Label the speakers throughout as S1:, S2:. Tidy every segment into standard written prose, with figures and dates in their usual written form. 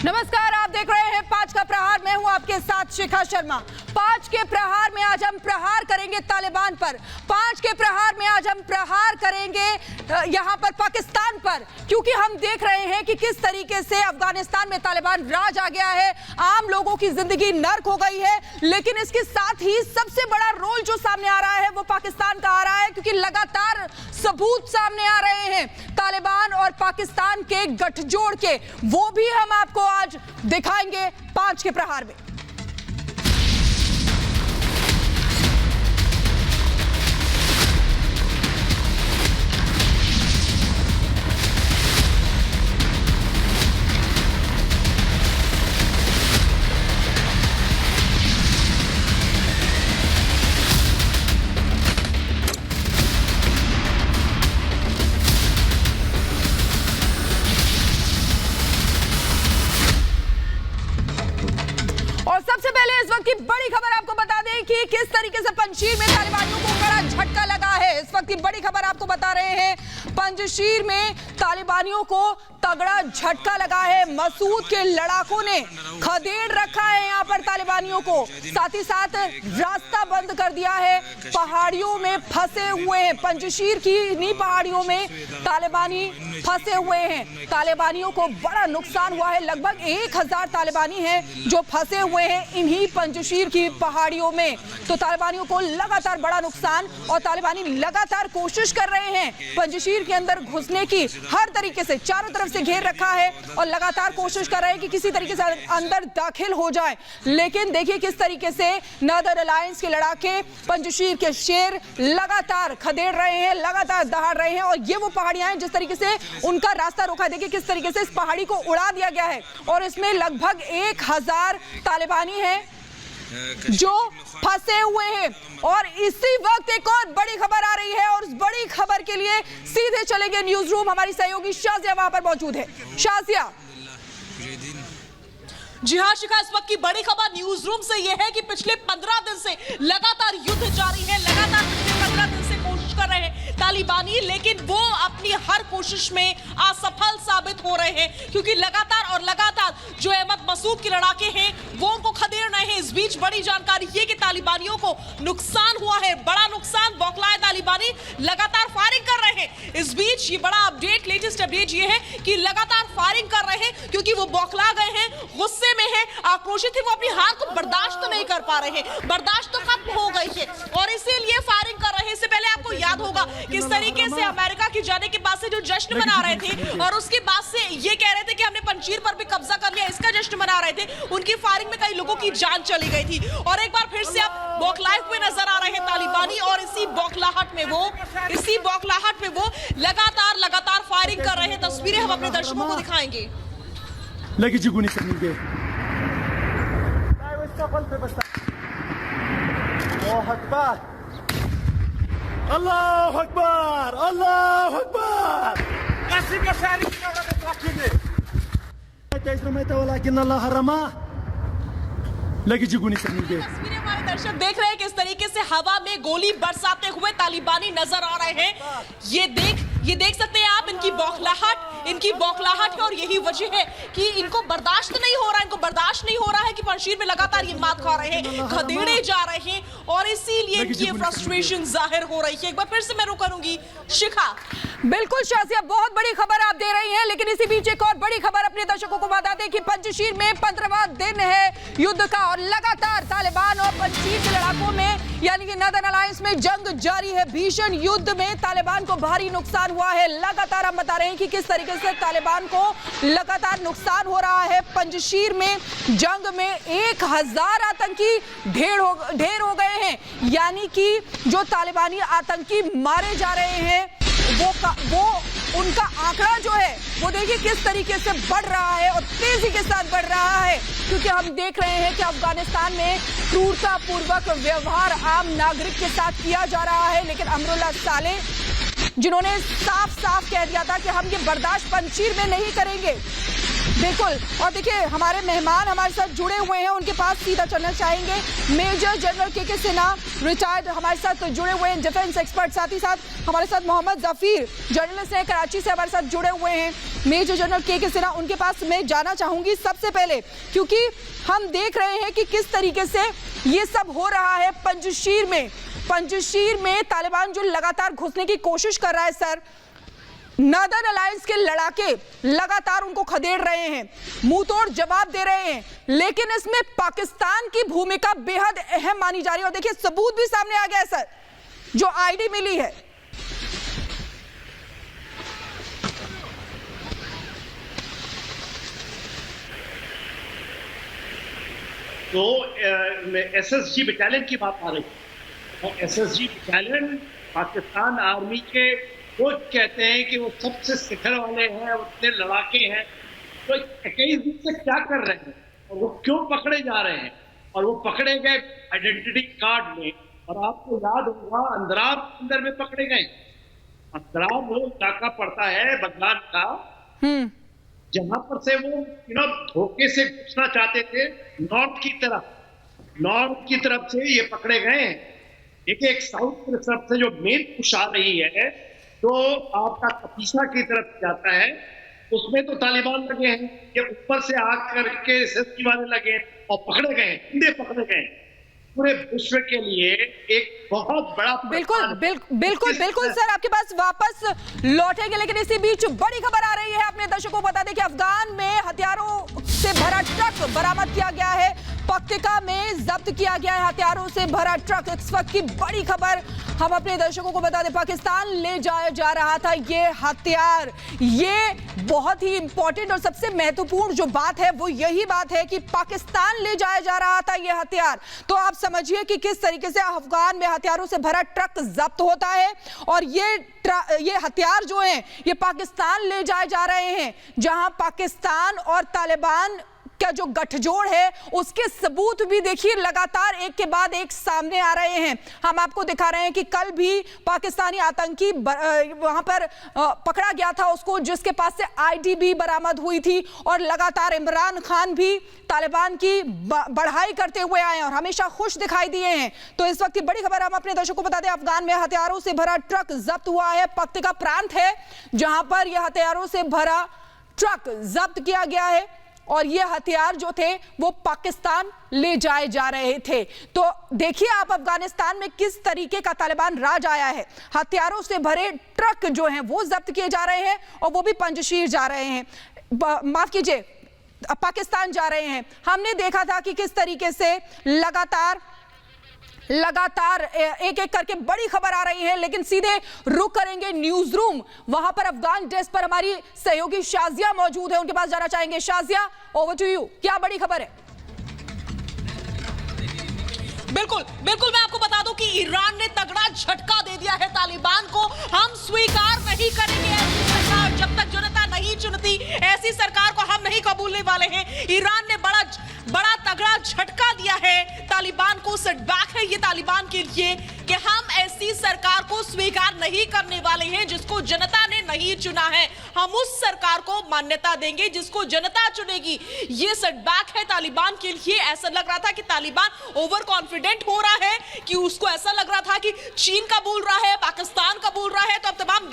S1: नमस्कार, आप देख रहे हैं 5 का प्रहार। मैं हूं आपके साथ शिखा शर्मा। 5 के प्रहार में आज हम प्रहार करेंगे तालिबान पर। 5 के प्रहार में आज हम प्रहार करेंगे यहां पर पाकिस्तान पर, क्योंकि हम देख रहे हैं कि किस तरीके से अफगानिस्तान में तालिबान राज आ गया है। आम लोगों की जिंदगी नर्क हो गई है, लेकिन इसके साथ ही सबसे बड़ा रोल जो सामने आ रहा है वो पाकिस्तान का आ रहा है, क्योंकि लगातार सबूत सामने आ रहे हैं तालिबान और पाकिस्तान के गठजोड़ के। वो भी हम आपको आज दिखाएंगे 5 के प्रहार में। सबसे पहले इस वक्त की बड़ी खबर आपको बता दें कि किस तरीके से पंजशीर में तालिबानियों को बड़ा झटका लगा है। इस वक्त की बड़ी खबर आपको बता रहे हैं, पंजशीर में तालिबानियों को तगड़ा झटका लगा है। मसूद के लड़ाकों ने खदेड़ रखा है यहां पर तालिबानियों को, साथ ही साथ रास्ता बंद कर दिया है। पहाड़ियों में फंसे हुए हैं, पंजशीर की इन्हीं पहाड़ियों में तालिबानी फंसे हुए हैं। तालिबानियों को बड़ा नुकसान हुआ है। लगभग 1000 तालिबानी हैं जो फंसे हुए हैं इन्हीं पंजशीर की पहाड़ियों में। तो तालिबानियों को लगातार बड़ा नुकसान, और तालिबानी लगातार कोशिश कर रहे हैं पंजशीर के अंदर घुसने की। हर तरीके से चारों तरफ से घेर रखा है और लगातार कोशिश कर रहे हैं कि किसी तरीके से अंदर दाखिल हो जाए। लेकिन देखिए किस तरीके से नदर अलायंस के लड़ाके, पंजशीर के शेर लगातार खदेड़ रहे हैं, लगातार दहाड़ रहे हैं। और ये वो पहाड़ियां हैं जिस तरीके से उनका रास्ता रोका है। देखिए किस तरीके से इस पहाड़ी को उड़ा दिया गया है, और इसमें लगभग 1000 तालिबानी हैं जो फंसे हुए हैं। और इसी वक्त एक और बड़ी खबर आ रही है, और उस बड़ी खबर के लिए सीधे चलेंगे न्यूज रूम। हमारी सहयोगी शाजिया वहां पर मौजूद है। शाजिया।
S2: जी हाँ शिखा, इस वक्त की बड़ी खबर न्यूज रूम से यह है कि पिछले 15 दिन से लगातार युद्ध जारी है। लगातार पिछले 15 दिन से कोशिश कर रहे हैं तालिबानी, लेकिन वो अपनी हर कोशिश में असफल साबित हो रहे हैं, क्योंकि लगातार और लगातार जो अहमद मसूद के लड़ाके हैं वो उनको खदेड़ रहे हैं। इस बीच बड़ी जानकारी ये कि तालिबानियों को नुकसान हुआ है, बड़ा नुकसान। बौखलाए तालिबानी लगातार फायरिंग कर रहे हैं। इस बीच ये बड़ा अपडेट, लेटेस्ट अपडेट ये है कि लगातार फायरिंग कर रहे हैं, क्योंकि वो बौखला गए हैं, गुस्से में है, आक्रोशित है। वो अपनी हार को बर्दाश्त तो नहीं कर पा रहे हैं, बर्दाश्त तो खत्म हो गई है, और इसीलिए फायरिंग कर रहे हैं। इससे पहले आपको याद होगा किस तरीके से अमेरिका की जाने के बाद से जो जश्न मना रहे थे, और उसके बाद से ये कह रहे थे कि हमने पंजशीर पर भी कब्जा कर लिया, इसका जश्न मना रहे थे। उनकी फायरिंग में कई लोगों की जान चली गई थी, और एक बार फिर से अब बौखलाए हुए नजर आ रहे हैं तालिबानी। और इसी बौखलाहट में वो लगातार फायरिंग कर रहे हैं। तस्वीरें हम अपने दर्शकों को दिखाएंगे।
S3: अल्लाह अकबर, अल्लाह अकबर।
S2: तस्वीरें हमारे दर्शक देख रहे हैं किस तरीके से हवा में गोली बरसाते हुए तालिबानी नजर आ रहे हैं। ये देख सकते हैं आप, इनकी बौखलाहट है, और यही वजह है कि इनको बर्दाश्त नहीं हो रहा है कि पंजशीर में लगातार ये मात खा रहे हैं, खदेड़े जा रहे हैं, और इसीलिए इनकी फ्रस्ट्रेशन जाहिर हो रही है। एक बार फिर से मैं रुक करूंगी शिखा।
S1: बिल्कुल शाजिया, बहुत बड़ी खबर आप दे रही हैं, लेकिन इसी बीच एक और बड़ी खबर अपने दर्शकों को बता दें कि पंजशीर में 15वां दिन है युद्ध का, और लगातार तालिबान और पंजशीर के लड़ाकों में यानी कि नदर अलायंस में जंग जारी है। भीषण युद्ध में तालिबान को भारी नुकसान हुआ है। लगातार हम बता रहे हैं कि किस तरीके से तालिबान को लगातार नुकसान हो रहा है। पंजशीर में जंग में 1000 आतंकी ढेर हो गए हैं, यानी कि जो तालिबानी आतंकी मारे जा रहे हैं वो उनका आंकड़ा जो है वो देखिए किस तरीके से बढ़ रहा है, और तेजी के साथ बढ़ रहा है, क्योंकि हम देख रहे हैं कि अफगानिस्तान में क्रूरतापूर्वक व्यवहार आम नागरिक के साथ किया जा रहा है। लेकिन अमरुल्लाह सालेह, जिन्होंने साफ साफ कह दिया था कि हम ये बर्दाश्त पंजशीर में नहीं करेंगे, बिल्कुल। और देखिए हमारे मेहमान हमारे साथ जुड़े हुए हैं, उनके पास सीधा चलना चाहेंगे। मेजर जनरल के सिन्हा रिटायर्ड हमारे साथ जुड़े हुए हैं, डिफेंस एक्सपर्ट। साथ ही साथ हमारे साथ मोहम्मद जफीर जर्नलिस्ट हैं, कराची से हमारे साथ जुड़े हुए हैं। मेजर जनरल के सिन्हा, उनके पास मैं जाना चाहूंगी सबसे पहले, क्योंकि हम देख रहे हैं कि किस तरीके से ये सब हो रहा है पंजशीर में तालिबान जो लगातार घुसने की कोशिश कर रहा है। सर, नॉर्दर्न अलायंस के लड़ाके लगातार उनको खदेड़ रहे हैं, मुंहतोड़ जवाब दे रहे हैं, लेकिन इसमें पाकिस्तान की भूमिका बेहद अहम मानी जा रही है। और देखिए सबूत भी सामने आ गया है सर, जो आईडी मिली है।
S3: तो एसएसजी बटालियन की बात आ रही है, और एसएसजी बटालियन पाकिस्तान आर्मी के वो कहते हैं कि वो सबसे शिखर वाले हैं, उतने लड़ाके हैं, तो 21 दिन से क्या कर रहे हैं और वो क्यों पकड़े जा रहे हैं? और वो पकड़े गए आइडेंटिटी कार्ड में, और आपको याद होगा अंदराब अंदर में पकड़े गए। अंदराब वो इलाका पड़ता है बगदाद का, जहां पर से वो धोखे से घुसना चाहते थे नॉर्थ की तरफ से ये पकड़े गए। एक साउथ की तरफ से जो मेन पुश आ रही है, तो आपका कपीसा की तरफ जाता है, उसमें तो तालिबान लगे हैं, ये ऊपर से आकर के एसएसजी वाले लगे और पकड़े गए। पूरे विश्व के लिए एक बहुत बड़ा
S1: बिल्कुल सर, आपके पास वापस लौटेंगे, लेकिन इसी बीच बड़ी खबर आ रही है। अपने दर्शकों को बता दें कि अफगान में हथियारों से भरा ट्रक बरामद किया गया है, पक्तिका में जब्त किया गया है हथियारों से भरा ट्रक। इस वक्त की बड़ी खबर हम अपने दर्शकों को बता दें, पाकिस्तान ले जाया जा रहा था ये हथियार। ये बहुत ही इंपॉर्टेंट और सबसे महत्वपूर्ण जो बात है वो यही बात है कि पाकिस्तान ले जाया जा रहा था ये हथियार। तो आप समझिए कि किस तरीके से अफगान में हथियारों से भरा ट्रक जब्त होता है, और ये हथियार जो हैं ये पाकिस्तान ले जाए जा रहे हैं, जहां पाकिस्तान और तालिबान का जो गठजोड़ है उसके सबूत भी देखिए लगातार एक के बाद एक सामने आ रहे हैं। हम आपको दिखा रहे हैं कि कल भी पाकिस्तानी आतंकी वहां पर पकड़ा गया था उसको, जिसके पास से आईडी भी बरामद हुई थी, और लगातार इमरान खान भी तालिबान की बढ़ाई करते हुए आए और हमेशा खुश दिखाई दिए हैं। तो इस वक्त की बड़ी खबर हम अपने दर्शकों को बता दें, अफगान में हथियारों से भरा ट्रक जब्त हुआ है। पक्तिका प्रांत है जहां पर यह हथियारों से भरा ट्रक जब्त किया गया है, और ये हथियार जो थे वो पाकिस्तान ले जाए जा रहे थे। तो देखिए आप अफगानिस्तान में किस तरीके का तालिबान राज आया है। हथियारों से भरे ट्रक जो हैं वो जब्त किए जा रहे हैं, और वो भी पंजशीर जा रहे हैं, माफ कीजिए पाकिस्तान जा रहे हैं। हमने देखा था कि किस तरीके से लगातार एक एक करके बड़ी खबर आ रही है, लेकिन सीधे रुक करेंगे न्यूज रूम। वहां पर अफगान डेस्क पर हमारी सहयोगी शाजिया मौजूद है, उनके पास जाना चाहेंगे। शाजिया, ओवर टू यू, क्या बड़ी खबर है?
S2: बिल्कुल मैं आपको बता दूं कि ईरान ने तगड़ा झटका दे दिया है तालिबान को। हम स्वीकार नहीं करेंगे ऐसी सरकार, जब तक जनता नहीं चुनती ऐसी सरकार को हम नहीं कबूलने वाले हैं। ईरान ने बड़ा तगड़ा झटका दिया है तालिबान को। सेटबैक है ये तालिबान के लिए कि हम ऐसी सरकार को स्वीकार नहीं करने वाले हैं जिसको जनता ने नहीं चुना है। हम उस सरकार को मान्यता देंगे जिसको जनता चुनेगी। ये सेटबैक है तालिबान के लिए। ऐसा लग रहा था कि तालिबान ओवर कॉन्फिडेंट हो रहा है, कि उसको ऐसा लग रहा था कि चीन कबूल रहा है, पाकिस्तान कबूल रहा है, तो अब तमाम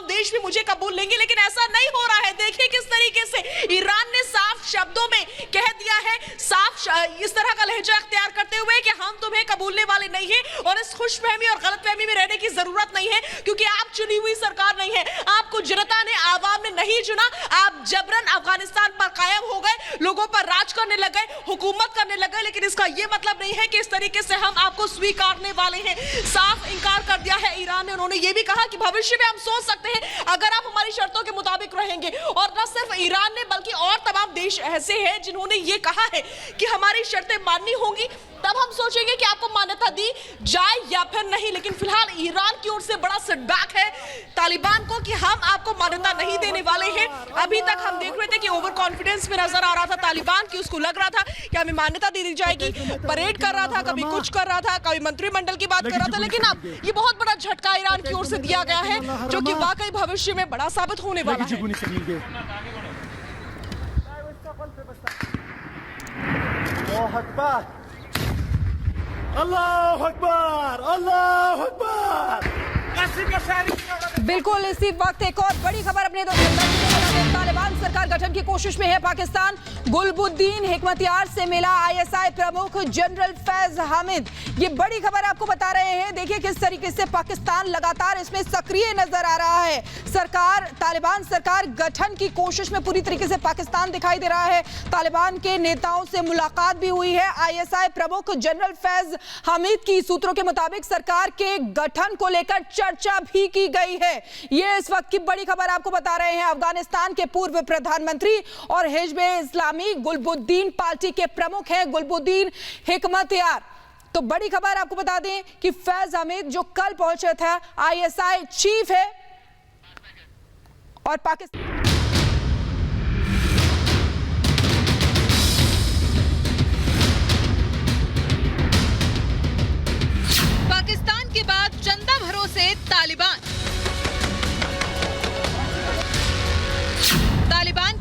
S2: देश भी मुझे कबूल लेंगे, लेकिन ऐसा नहीं हो रहा है। देखिए किस तरीके से ईरान ने साफ शब्दों में कह दिया है, साफ इस तरह का लहजा अख्तियार करते हुए कि हम तुम्हें कबूलने वाले नहीं हैं, और इस खुशफहमी और गलतफहमी में रहने की जरूरत नहीं है, क्योंकि आप चुनी हुई सरकार नहीं है। आपको जनता ने, आवाम ने नहीं चुना। आप जबरन अफगानिस्तान पर कायम हो गए, लोगों पर राज करने लग गए, हुकूमत करने लग गए, लेकिन इसका यह मतलब नहीं है कि इस तरीके से हम आपको स्वीकारने वाले हैं। साफ इंकार कर दिया है ईरान ने। उन्होंने यह भी कहा कि भविष्य में हम सोच सकते हैं अगर आप हमारी शर्तों के मुताबिक रहेंगे। और न सिर्फ ईरान ने बल्कि और तमाम देश ऐसे हैं जिन्होंने ये कहा है कि हमारी शर्तें माननी होंगी, तब हम सोचेंगे कि आपको मान्यता दी जाए या फिर नहीं। लेकिन फिलहाल ईरान की ओर से बड़ा सेटबैक है तालिबान को कि हम आपको मान्यता नहीं देने वाले हैं। अभी तक हम देख रहे थे कि ओवर कॉन्फिडेंस में नजर आ रहा था तालिबान की, उसको लग रहा था कि हमें मान्यता दे दी जाएगी। परेड कर रहा था, कभी कुछ कर रहा था, कभी मंत्रिमंडल की बात कर रहा था, लेकिन अब ये बहुत बड़ा झटका ईरान की ओर से दिया गया है, जो कि वाकई भविष्य में बड़ा साबित होने वाला है।
S3: अल्लाह अकबर, अल्लाह अकबर।
S1: बिल्कुल इसी वक्त एक और बड़ी खबर अपने सरकार गठन की कोशिश में है पाकिस्तान। गुलबुद्दीन हिकमतयार से मिला आईएसआई प्रमुख जनरल फैज हामिद। ये बड़ी खबर आपको बता रहे हैं। देखिए किस तरीके से पाकिस्तान लगातार इसमें सक्रिय नजर आ रहा है। तालिबान सरकार गठन की कोशिश में पूरी तरीके से पाकिस्तान दिखाई दे रहा है। तालिबान के नेताओं से मुलाकात भी हुई है। आईएसआई प्रमुख जनरल फैज हामिद की सूत्रों के मुताबिक सरकार के गठन को लेकर चर्चा भी की गई है। ये इस वक्त की बड़ी खबर आपको बता रहे हैं। अफगानिस्तान के पूर्व प्रधानमंत्री और हिज़्ब-ए-इस्लामी गुलबुद्दीन पार्टी के प्रमुख हैं गुलबुद्दीन हिकमतयार। तो बड़ी खबर आपको बता दें कि फैज हामिद जो कल पहुंचे थे, आईएसआई चीफ है और
S2: पाकिस्तान के बाद चंदा भरोसे तालिबान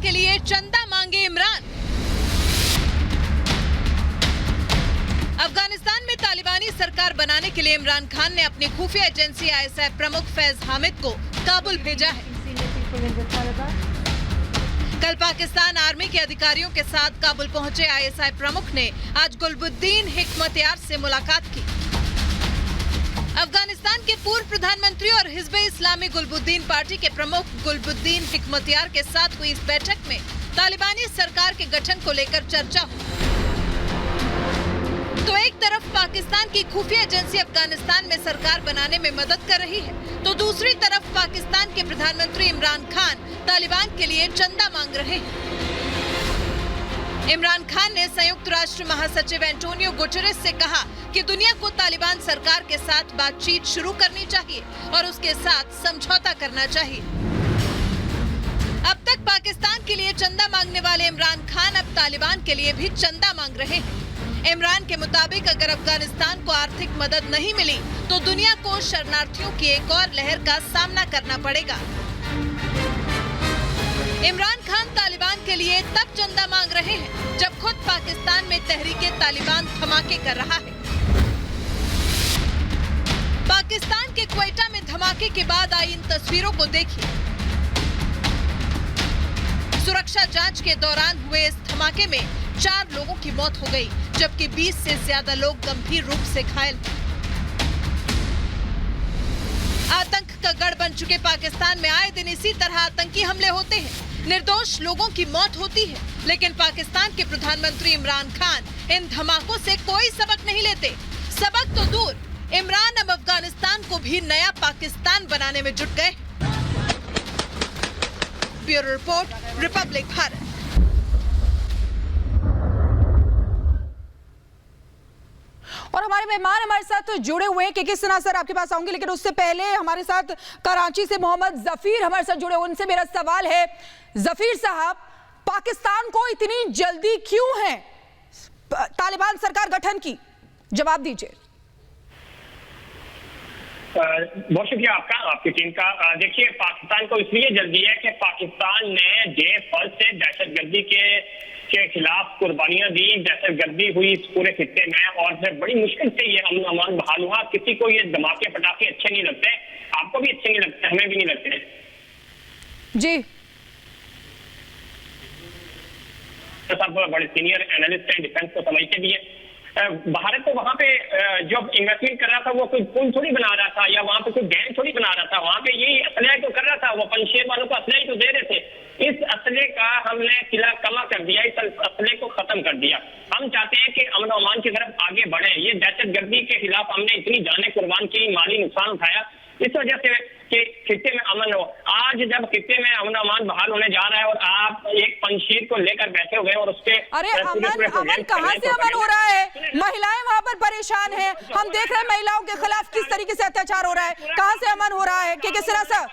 S2: के लिए चंदा मांगे इमरान। अफगानिस्तान में तालिबानी सरकार बनाने के लिए इमरान खान ने अपनी खुफिया एजेंसी आईएसआई प्रमुख फैज हामिद को काबुल भेजा है। कल पाकिस्तान आर्मी के अधिकारियों के साथ काबुल पहुंचे आईएसआई प्रमुख ने आज गुलबुद्दीन हिकमतयार से मुलाकात की। अफगानिस्तान के पूर्व प्रधानमंत्री और हिज़्ब-ए-इस्लामी गुलबुद्दीन पार्टी के प्रमुख गुलबुद्दीन हिकमतयार के साथ हुई इस बैठक में तालिबानी सरकार के गठन को लेकर चर्चा हुई। तो एक तरफ पाकिस्तान की खुफिया एजेंसी अफगानिस्तान में सरकार बनाने में मदद कर रही है, तो दूसरी तरफ पाकिस्तान के प्रधानमंत्री इमरान खान तालिबान के लिए चंदा मांग रहे हैं। इमरान खान ने संयुक्त राष्ट्र महासचिव एंटोनियो गुटेरेस से कहा कि दुनिया को तालिबान सरकार के साथ बातचीत शुरू करनी चाहिए और उसके साथ समझौता करना चाहिए। अब तक पाकिस्तान के लिए चंदा मांगने वाले इमरान खान अब तालिबान के लिए भी चंदा मांग रहे हैं। इमरान के मुताबिक अगर अफगानिस्तान को आर्थिक मदद नहीं मिली तो दुनिया को शरणार्थियों की एक और लहर का सामना करना पड़ेगा। इमरान खान तालिबान के लिए तब चंदा मांग रहे हैं जब खुद पाकिस्तान में तहरीके तालिबान धमाके कर रहा है। पाकिस्तान के क्वेटा में धमाके के बाद आई इन तस्वीरों को देखिए। सुरक्षा जांच के दौरान हुए इस धमाके में 4 लोगों की मौत हो गई, जबकि 20 से ज्यादा लोग गंभीर रूप से घायल। आतंक का गढ़ बन चुके पाकिस्तान में आए दिन इसी तरह आतंकी हमले होते हैं, निर्दोष लोगों की मौत होती है, लेकिन पाकिस्तान के प्रधानमंत्री इमरान खान इन धमाकों से कोई सबक नहीं लेते। सबक तो दूर, इमरान अब अफगानिस्तान को भी नया पाकिस्तान बनाने में जुट गए। Bureau report, Republic Bharat.
S1: और हमारे मेहमान हमारे साथ जुड़े हुए हैं। के सिन्हा सर आपके पास आऊंगे, लेकिन उससे पहले हमारे साथ कराची से मोहम्मद जफीर हमारे साथ जुड़े। उनसे मेरा सवाल है, जफीर साहब, पाकिस्तान को इतनी जल्दी क्यों है तालिबान सरकार गठन की? जवाब दीजिए।
S4: बहुत शुक्रिया आपका, आपकी टीम का। देखिए, पाकिस्तान को इसलिए जल्दी है कि पाकिस्तान ने डे फर्स्ट से दहशतगर्दी के खिलाफ कुर्बानियां दी। दहशतगर्दी हुई इस पूरे खित्ते में और फिर बड़ी मुश्किल से ये अमन अमान बहाल हुआ। किसी को ये धमाके पटाखे अच्छे नहीं लगते, आपको भी अच्छे नहीं लगते, हमें भी नहीं लगते
S1: जी।
S4: तो सब बड़े सीनियर एनालिस्ट हैं, डिफेंस को समझते भी है। भारत तो वहां पे जो इन्वेस्टमेंट कर रहा था वो कोई पुल थोड़ी बना रहा था या वहां पे कोई डैम थोड़ी बना रहा था, वहां पे यही असले तो कर रहा था। वो पंजशेर वालों को असले तो दे रहे थे। इस असले का हमने किला कमा कर दिया, इस असले को खत्म कर दिया। हम चाहते हैं कि अमन अमान की तरफ आगे बढ़े। ये दहशतगर्दी के खिलाफ हमने इतनी जानें कुर्बान की, माली नुकसान उठाया, इस वजह से कि खित्ते में अमन हो। आज जब खित्ते में अमन अमान बहाल होने जा रहा है और आप एक पंजशीर को लेकर बैठे हुए और उसके
S1: अरे अमन कहाँ से अमन हो रहा है? महिलाएं वहाँ पर परेशान हैं। हम देख रहे हैं महिलाओं के खिलाफ किस तरीके से अत्याचार हो रहा है। कहाँ से अमन हो रहा है? के सिन्हा सर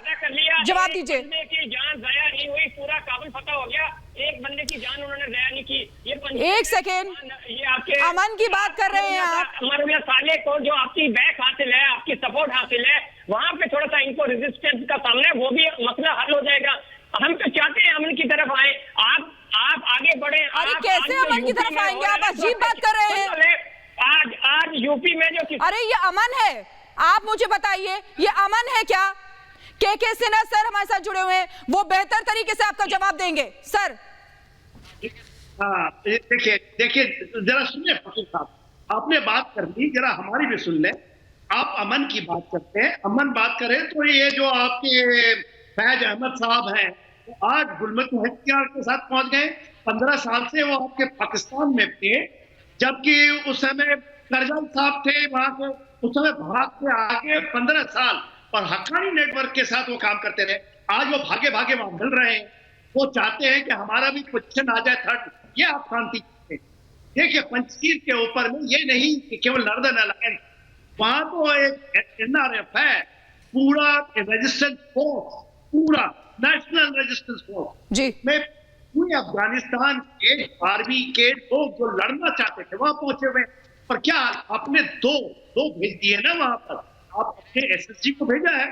S1: जवाब दीजिए।
S4: जान जया नहीं हुई, पूरा काबुल फतह हो गया, एक बंदे की जान उन्होंने जया नहीं की। ये
S1: एक सेकेंड,
S4: ये आपके
S1: अमन की बात कर रहे हैं आप।
S4: मरविया साले को जो आपकी बैक हासिल है, आपकी सपोर्ट हासिल है, वहां पे थोड़ा सा इनको रेजिस्टेंस का सामने, वो भी मसला हल हो जाएगा। हम तो चाहते हैं अमन की तरफ आए, आप आगे बढ़े।
S1: अरे कैसे अमन की तरफ आएंगे? आप अजीब बात कर रहे हैं।
S4: आज यूपी में जो
S1: अरे ये अमन है, आप मुझे बताइए, ये अमन है क्या? के सिन्हा सर हमारे साथ जुड़े हुए हैं, वो बेहतर तरीके से आपका जवाब देंगे। सर
S3: हाँ, देखिए जरा सुनिए फकीर साहब, आपने बात कर ली, जरा हमारी भी सुन लें। आप अमन की बात करते हैं, अमन बात करें तो ये जो आपके फैज अहमद साहब हैं वो आज गुलमत हथियार के साथ पहुंच गए। 15 साल से वो आपके पाकिस्तान में थे, जबकि उस समय करजई साहब थे वहां के, उस समय भाग के आगे 15 साल और हक्कानी नेटवर्क के साथ वो काम करते रहे। आज वो भागे भागे वहां मिल रहे हैं, वो चाहते हैं कि हमारा भी पोजीशन आ जाए थर्ड। ये आप शांति चाहते हैं। देखिए पंचशील के ऊपर में ये नहीं कि केवल नॉर्दर्न अलायंस, वहां तो एक एनआरएफ है, पूरा रेजिस्टेंस फोर्स, पूरा नेशनल रेजिस्टेंस फोर्स
S1: जी
S3: में पूरे अफगानिस्तान के आर्मी के लोग जो लड़ना चाहते थे वहां पहुंचे हुए। पर क्या आपने दो भेज दिए ना वहां पर, आप अपने एसएसजी को भेजा है,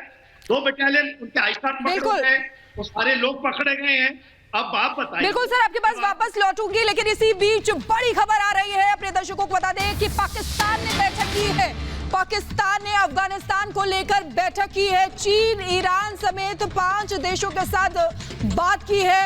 S3: 2 बटालियन उनके आई कार्ड पकड़े गए, वो सारे लोग पकड़े गए हैं। अब आप बताइए।
S1: बिल्कुल सर, आपके पास वापस लौटूंगी, लेकिन इसी बीच बड़ी खबर आ रही है, अपने दर्शकों को बता दें कि पाकिस्तान ने बैठक की है। पाकिस्तान ने अफगानिस्तान को लेकर बैठक की है। चीन, ईरान समेत 5 देशों के साथ बात की है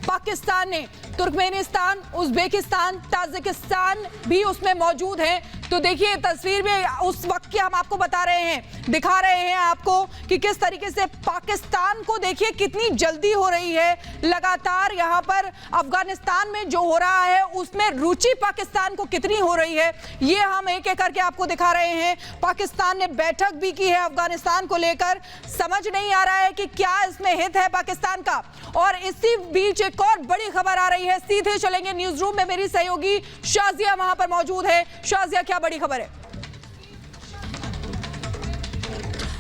S1: पाकिस्तान ने। तुर्कमेनिस्तान, उज्बेकिस्तान, ताजिकिस्तान भी उसमें मौजूद हैं। तो देखिए तस्वीर में उस वक्त की हम आपको बता रहे हैं, दिखा रहे हैं आपको कि किस तरीके से पाकिस्तान को देखिए कितनी जल्दी हो रही है। लगातार यहाँ पर अफगानिस्तान में जो हो रहा है उसमें रुचि पाकिस्तान को कितनी हो रही है, ये हम एक एक करके आपको दिखा रहे हैं। पाकिस्तान ने बैठक भी की है अफगानिस्तान को लेकर। समझ नहीं आ रहा है कि क्या इसमें हित है पाकिस्तान का। और इसी बीच एक और बड़ी खबर आ रही है, सीधे चलेंगे न्यूज रूम में, मेरी सहयोगी शाजिया वहां पर मौजूद है। शाजिया, क्या बड़ी खबर है?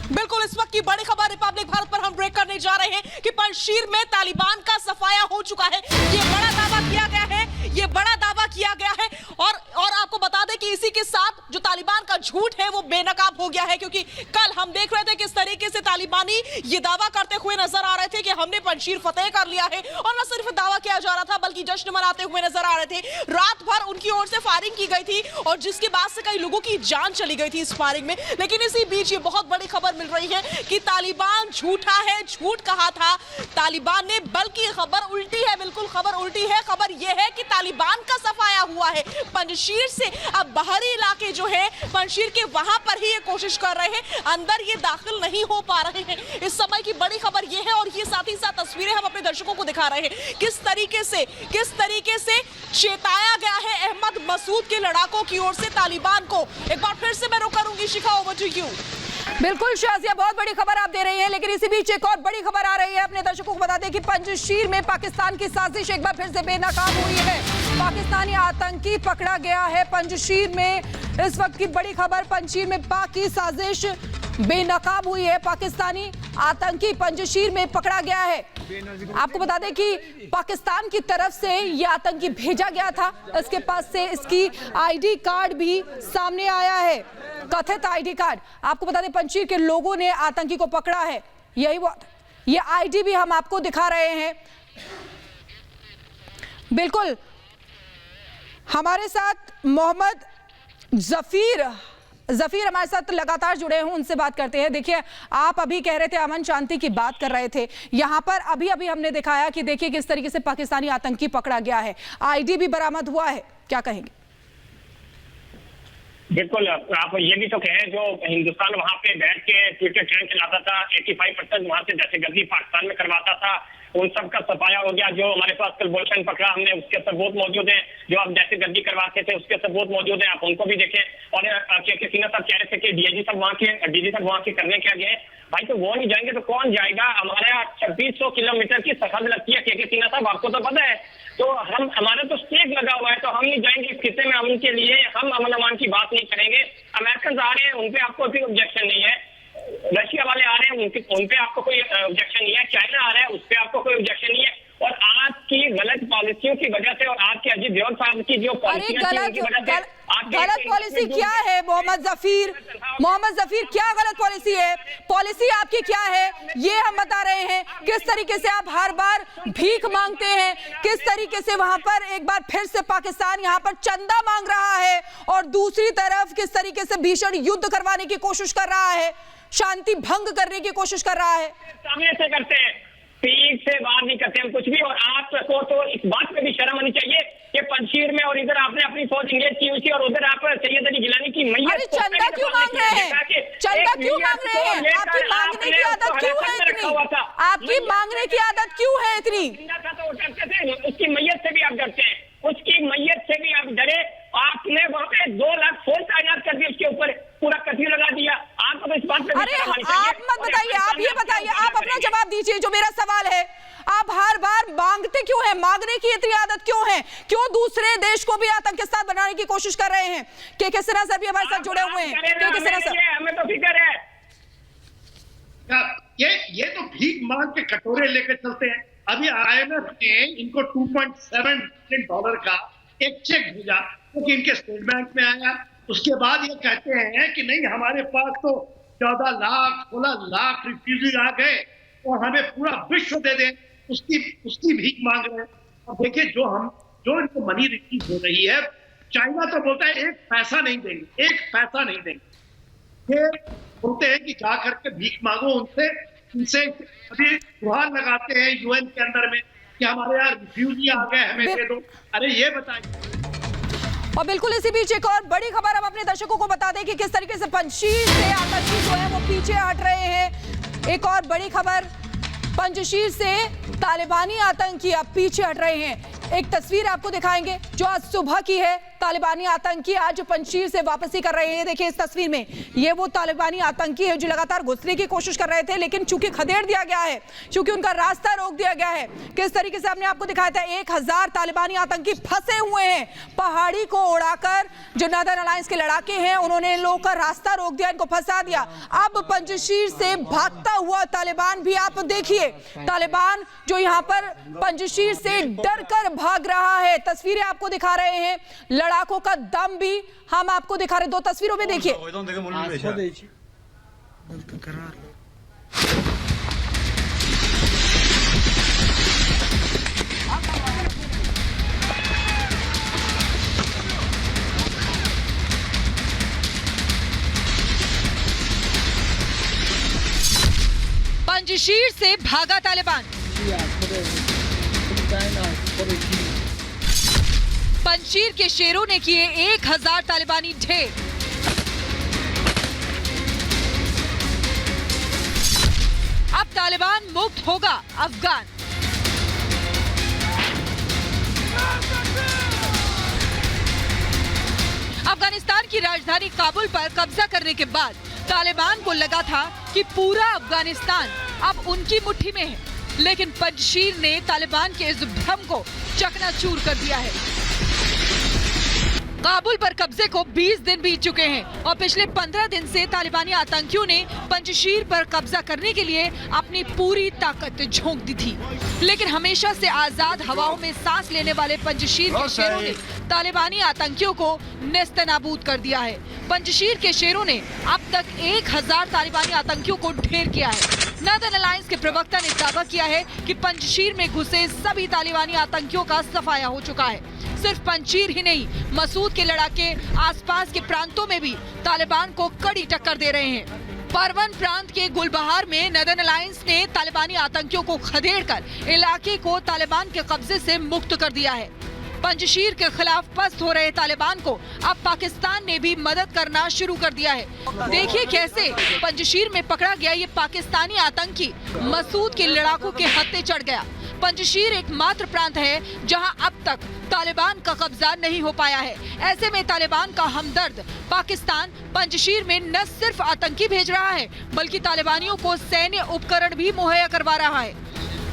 S2: बिल्कुल, इस वक्त की बड़ी खबर रिपब्लिक भारत पर हम ब्रेक करने जा रहे हैं कि पंजशीर में तालिबान का सफाया हो चुका है। ये बड़ा दावा किया गया है, ये बड़ा दावा किया गया है। और आपको बता दें कि इसी के साथ जो तालिबान का झूठ है वो बेनकाब हो गया है, क्योंकि कल हम देख रहे थे किस तरीके से तालिबानी ये दावा करते हुए नजर आ रहे थे कि हमने पंजशीर फतेह कर लिया है। और न सिर्फ दावा किया जा रहा था बल्कि जश्न मनाते हुए नजर आ रहे थे। रात भर उनकी ओर से फायरिंग की गई थी और जिसके बाद से कई लोगों की जान चली गई थी इस फायरिंग में। लेकिन इसी बीच ये बहुत बड़ी खबर मिल रही है कि तालिबान झूठा है, झूठ कहा था तालिबान ने, बल्कि खबर उल्टी है। बिल्कुल खबर उल्टी है। खबर यह है कि तालिबान का सफाया हुआ है पंजशीर से। अब बाहरी इलाके जो है पंजशीर के, वहां पर ही ये कोशिश कर रहे हैं, अंदर ये दाखिल नहीं हो पा रहे हैं। इस समय की बड़ी खबर ये है और ये साथ ही साथ तस्वीरें हम अपने दर्शकों को दिखा रहे हैं किस तरीके से चेताया गया है अहमद मसूद के लड़ाकों की ओर से तालिबान को। एक बार फिर से मैं रुक करूंगी, शिखा, ओवर टू यू।
S1: बिल्कुल शाजिया, बहुत बड़ी खबर आप दे रही हैं, लेकिन इसी बीच एक और बड़ी खबर आ रही है। अपने दर्शकों को बता दें कि पंजशीर में पाकिस्तान की साजिश एक बार फिर से बेनकाब हुई है। पाकिस्तानी आतंकी पकड़ा गया है पंजशीर में। इस वक्त की बड़ी खबर, पंजशीर में पाक की साजिश बेनकाब हुई है। पाकिस्तानी आतंकी पंजशीर में पकड़ा गया है। आपको बता दें कि पाकिस्तान की तरफ से यह आतंकी भेजा गया था। इसके पास से इसकी आईडी कार्ड भी सामने आया है, कथित आईडी कार्ड। आपको बता दें पंजशीर के लोगों ने आतंकी को पकड़ा है। यही वो, ये आईडी भी हम आपको दिखा रहे हैं। बिल्कुल, हमारे साथ मोहम्मद जफीर हमारे साथ लगातार जुड़े हैं, उनसे बात करते हैं। देखिए, आप अभी कह रहे थे, अमन शांति की बात कर रहे थे। यहां पर अभी हमने दिखाया कि देखिए किस तरीके से पाकिस्तानी आतंकी पकड़ा गया है, आईडी भी बरामद हुआ है। क्या कहेंगे?
S4: बिल्कुल, आप ये भी तो कहें, जो हिंदुस्तान वहां पे बैठ के ट्विटर ट्रेंड चलाता था, 85% वहां से दहशतगर्दी पाकिस्तान में करवाता था, उन सब का सफाया हो गया। जो हमारे पास कल गुलशन पकड़ा हमने, उसके सबूत मौजूद हैं। जो आप दहशतगर्दी करवाते थे उसके सबूत मौजूद हैं, आप उनको भी देखें। और के सिन्हा साहब कह रहे थे कि डीजी साहब वहाँ के करने क्या गए भाई, तो वो नहीं जाएंगे तो कौन जाएगा? हमारे यहाँ 2600 किलोमीटर की सरहद लगती है के सिन्हा साहब, आपको तो पता है। तो हमारा तो स्टेक लगा हुआ है, तो हम नहीं जाएंगे इस किस्से में। अमन के लिए हम अमन अमान की बात नहीं करेंगे। अमेरिकन आ रहे हैं, उनपे आपको कोई ऑब्जेक्शन नहीं है। रशिया वाले आ रहे हैं, उनपे आपको कोई ऑब्जेक्शन नहीं है। चाइना आ रहा है, उस पर आपको कोई ऑब्जेक्शन नहीं है। और आज की गलत पॉलिसियों की वजह से और आज के अजीत देवल साहब की जो पॉलिसी
S1: गलत पॉलिसी क्या है मोहम्मद जफीर, क्या गलत पॉलिसी है? पॉलिसी आपकी क्या है ये हम बता रहे हैं। किस तरीके से आप हर बार भीख मांगते हैं, किस तरीके से वहां पर एक बार फिर से पाकिस्तान यहां पर चंदा मांग रहा है और दूसरी तरफ किस तरीके से भीषण युद्ध करवाने की कोशिश कर रहा है। शांति भंग करने की कोशिश कर रहा है।
S4: सामने से करते हैं, पीठ से बाहर नहीं करते हम कुछ भी। और आपको तो इस बात पे भी शर्म आनी चाहिए कि पंजशीर में और इधर आपने अपनी फौज इंगेज की हुई थी और उधर आप सैयद अली गिलानी की मैयत।
S1: अरे चंदा क्यों मांग रहे हैं? चंदा क्यों मांग रहे हैं? आपकी मांगने की आदत क्यों है इतनी? आपकी मांगने की आदत क्यों है इतनी?
S4: तो डरते थे, उसकी मैयत से भी आप डरते हैं, उसकी मैयत से भी आप डरे। आपने वहाँ पे 2 लाख फौज तैनात कर दी, उसके ऊपर पूरा कर्फ्यू लगा दिया। आपको तो इस बात पे
S1: अरे आप मत बताइए, आप ये बताइए, आप अपना जवाब दीजिए जो मेरा सवाल है। आप हर बार मांगते क्यों हैं? मांगने की इतनी आदत क्यों है? क्यों दूसरे देश को भी आतंकवाद बनाने की कोशिश कर रहे हैं? के सिन्हा सर भी हमारे साथ जुड़े हुए हैं। के सिन्हा सर,
S4: हमें तो फिक्र है।
S3: ये तो भीख मांग के कटोरे लेकर चलते हैं। अभी IMF ने इनको $2.7 बिलियन का एक चेक भेजा क्योंकि इनके स्टेट बैंक में आया। उसके बाद ये कहते हैं कि नहीं, हमारे पास तो 14 लाख 16 लाख रिफ्यूजी आ गए और हमें पूरा विश्व दे दें, उसकी भीख मांग रहे हैं। और देखिए जो इनको मनी रिलीज हो रही है, चाइना तो बोलता है 1 पैसा नहीं देंगे, 1 पैसा नहीं देंगे। ये बोलते हैं कि जा करके भीख मांगो उनसे अभी गुहार लगाते हैं UN के अंदर में कि हमारे यहाँ रिफ्यूजी आ गए, हमें दे दो। अरे ये बताइए।
S1: और बिल्कुल इसी बीच एक और बड़ी खबर हम अपने दर्शकों को बता दें कि किस तरीके से पंजशीर से आतंकी जो है वो पीछे हट रहे हैं। एक और बड़ी खबर, पंजशीर से तालिबानी आतंकी अब पीछे हट रहे हैं। एक तस्वीर आपको दिखाएंगे जो आज सुबह की है। तालिबानी आतंकी आज पंजशीर से वापसी कर रहे हैं। देखिए इस तस्वीर में, ये वो तालिबानी आतंकी है जो लगातार घुसने की कोशिश कर रहे थे, लेकिन चूंकि खदेड़ दिया गया है, चूंकि उनका रास्ता रोक दिया गया है। किस तरीके से हमने आपको दिखाया था, 1000 तालिबानी आतंकी फंसे हुए हैं पहाड़ी को उड़ाकर। जो नदर अलायंस के लड़ाके हैं उन्होंने इन लोगों का रास्ता रोक दिया, इनको फंसा दिया। अब पंजशीर से भागता हुआ तालिबान भी आप देखिए, तालिबान जो यहाँ पर पंजशीर से डर कर भाग रहा है। तस्वीरें आपको दिखा रहे हैं, लड़ाकों का दम भी हम आपको दिखा रहे हैं। 2 तस्वीरों में देखिए। पंजशीर से भागा तालिबान। पंजशीर के शेरों ने किए 1000 तालिबानी ढेर। अब तालिबान मुक्त होगा अफगान। अफगानिस्तान की राजधानी काबुल पर कब्जा करने के बाद तालिबान को लगा था कि पूरा अफगानिस्तान अब उनकी मुट्ठी में है, लेकिन पंजशीर ने तालिबान के इस भ्रम को चकनाचूर कर दिया है। काबुल पर कब्जे को 20 दिन बीत चुके हैं और पिछले 15 दिन से तालिबानी आतंकियों ने पंजशीर पर कब्जा करने के लिए अपनी पूरी ताकत झोंक दी थी, लेकिन हमेशा से आजाद हवाओं में सांस लेने वाले पंजशीर के शेरों ने तालिबानी आतंकियों को नेस्तनाबूद कर दिया है। पंजशीर के शेरों ने अब तक 1000 तालिबानी आतंकियों को ढेर किया है। नदर अलायंस के प्रवक्ता ने दावा किया है कि पंजशीर में घुसे सभी तालिबानी आतंकियों का सफाया हो चुका है। सिर्फ पंजशीर ही नहीं, मसूद के लड़ाके आसपास के प्रांतों में भी तालिबान को कड़ी टक्कर दे रहे हैं। परवन प्रांत के गुलबहार में नदर अलायंस ने तालिबानी आतंकियों को खदेड़कर इलाके को तालिबान के कब्जे से मुक्त कर दिया है। पंजशीर के खिलाफ पस्त हो रहे तालिबान को अब पाकिस्तान ने भी मदद करना शुरू कर दिया है। देखिए कैसे पंजशीर में पकड़ा गया ये पाकिस्तानी आतंकी मसूद के लड़ाकों के हत्थे चढ़ गया। पंजशीर एकमात्र प्रांत है जहां अब तक तालिबान का कब्जा नहीं हो पाया है। ऐसे में तालिबान का हमदर्द पाकिस्तान पंजशीर में न सिर्फ आतंकी भेज रहा है, बल्कि तालिबानियों को सैन्य उपकरण भी मुहैया करवा रहा है।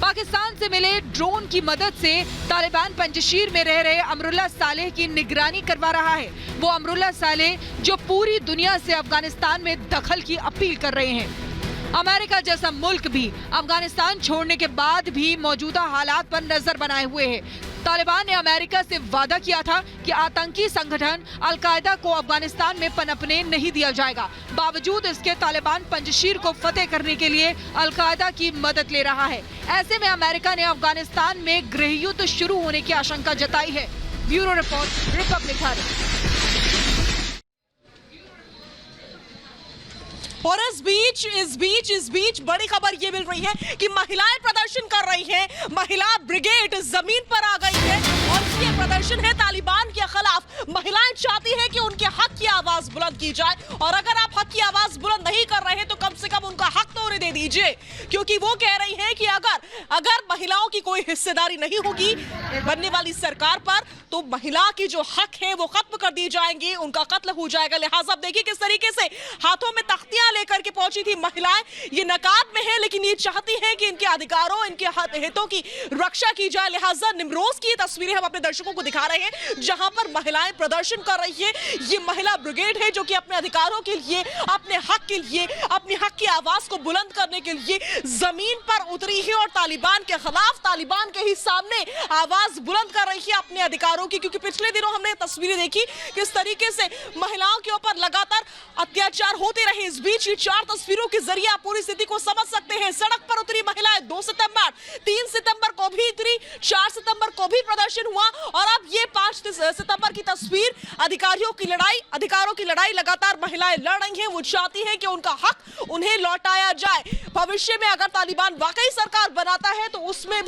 S1: पाकिस्तान से मिले ड्रोन की मदद से तालिबान पंजशीर में रह रहे अमरुल्लाह सालेह की निगरानी करवा रहा है। वो अमरुल्लाह सालेह जो पूरी दुनिया से अफगानिस्तान में दखल की अपील कर रहे हैं। अमेरिका जैसा मुल्क भी अफगानिस्तान छोड़ने के बाद भी मौजूदा हालात पर नजर बनाए हुए है। तालिबान ने अमेरिका से वादा किया था कि आतंकी संगठन अलकायदा को अफगानिस्तान में पनपने नहीं दिया जाएगा। बावजूद इसके तालिबान पंजशीर को फतेह करने के लिए अलकायदा की मदद ले रहा है। ऐसे में अमेरिका ने अफगानिस्तान में गृह युद्ध शुरू होने की आशंका जताई है। Bureau report, Republic Bharat.
S2: और इस बीच बड़ी खबर ये मिल रही है कि महिलाएं प्रदर्शन कर रही हैं। महिला ब्रिगेड जमीन पर आ गई है और ये प्रदर्शन है तालिबान के खिलाफ। महिलाएं चाहती हैं कि उनके हक की आवाज बुलंद की जाए और अगर आप हक की आवाज बुलंद नहीं कर रहे हैं तो कम से कम उनका हक तो उन्हें दे दीजिए, क्योंकि वो कह रही हैं कि अगर महिलाओं की कोई हिस्सेदारी नहीं होगी बनने वाली सरकार पर तो महिला की जो हक है वो खत्म कर दी जाएंगी, उनका कत्ल हो जाएगा। लिहाजा आप देखिए किस तरीके से हाथों में तख्तियां लेकर के पहुंची थी महिलाएं। ये नकाब में है लेकिन ये चाहती हैं कि इनके अधिकारों, इनके हितों की रक्षा की जाए। लिहाजा निमरोज की तस्वीरें हम अपने दर्शकों को दिखा रहे हैं जहां पर महिलाएं प्रदर्शन कर रही है। ये महिला ब्रिगेड है जो कि अपने अधिकारों के लिए, अपने हक के लिए, अपनी हक की आवाज को बुलंद करने के लिए जमीन पर उतरी है और तालिबान के खिलाफ, तालिबान के ही सामने आवाज बुलंद कर रही है अपने अधिकारों की। क्योंकि पिछले दिनों हमने तस्वीरें देखी किस तरीके से महिलाओं के ऊपर लगातार अत्याचार होते रहे। इस बीच ये 4 तस्वीरों के जरिए आप पूरी स्थिति को समझ सकते हैं। सड़क पर उतरी महिलाएं 2 सितंबर, 3 सितंबर को भी उतरी, 4 सितंबर को भी प्रदर्शन हुआ और अब ये 5 सितंबर की तस्वीर। अधिकारों की लड़ाई लगातार महिलाएं लड़ रही हैं। वो चाहती हैं कि उनका हक उन्हें लौटाया जाए। भविष्य में अगर तालिबान वाकई सरकार बनाता है तो उसमें